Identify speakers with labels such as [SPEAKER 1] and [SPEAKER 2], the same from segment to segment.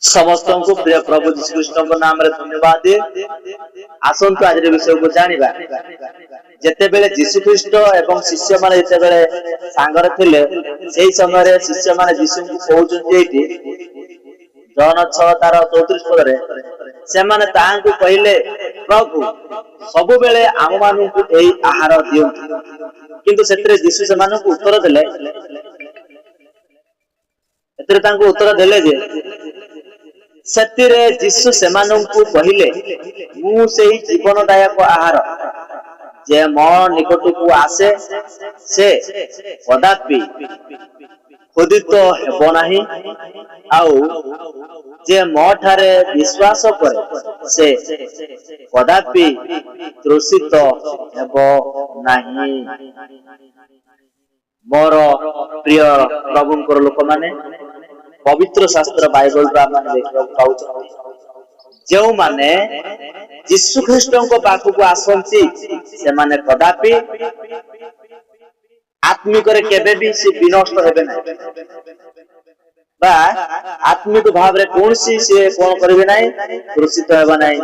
[SPEAKER 1] समस्त को प्रिय प्रभु यीशु कृष्ण नाम रे धन्यवाद आसंतु आज विषय को जानिबा जेते बेले यीशु ख्रीष्ट एवं शिष्य माने जेते बेले सांगरे थिले सेही समय रे शिष्य माने यीशु को कहउचंती एठी जॉन 6 तार 34 पद रे से माने तांकु कहिले प्रभु सब बेले आम मानु को एई आहार दियो किंतु सेतरे यीशु से मानु को उत्तर देले एतरे तांकु उत्तर देले जे सत्यरे यीशु सेमानंकु कहिले मु सेही जीवनदायक आहार जे मो निकटकू आसे से कदापि खोदित हेबो नाही आउ जे मो ठारे विश्वास करे से कदापि तृषित हेबो नाही। मोर प्रिय प्रभुंकर लोक माने पवित्र शास्त्र बाइबल देखा पाँच जो माने यीशु ख्रीष्ट पाखक आसती से माने कदापि आत्मिक केबे भी से विनष्ट हेबे ना बा आत्मिक भाव रे कौन सी से कौन करिवे नाही क्रूसित हेबा नाही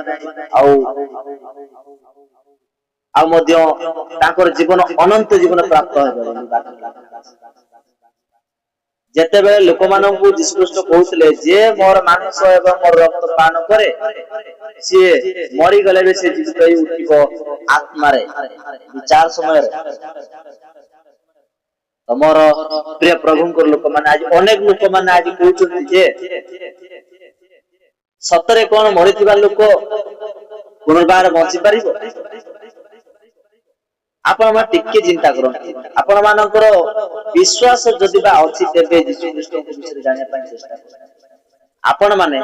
[SPEAKER 1] आ मध्य ताकर जीवन अनंत जीवन प्राप्त हेबे। जेते बेले लोक माननकु यीशु ख्रीष्ट कहउतले जे मोर मांस एवं मोर रक्त पान करे से मरि गले भी से जीवित होई उठिबो आत्मा रे विचार समय रे तमर प्रिय प्रभुंकर लोक माने आज अनेक लोक माने आज कहउछथि जे सतरे कोन मरिथिबा लोक पुनर्बार बंची परिबो आपण मा टिके चिंता करंती आपण मानकर विश्वास जदि बा अछि तेबे यीशु ख्रीष्ट के विषय जानिया पय चेष्टा कर आपण माने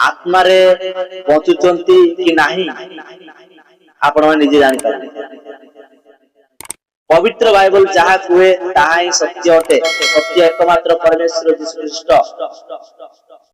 [SPEAKER 1] आत्मा रे पहुंचुचंती कि नाही आपण माने निजे जानि पारे। पवित्र बाइबल जहा कुए ताहा ही सत्य अटे सत्य एकमात्र परमेश्वर यीशु ख्रीष्ट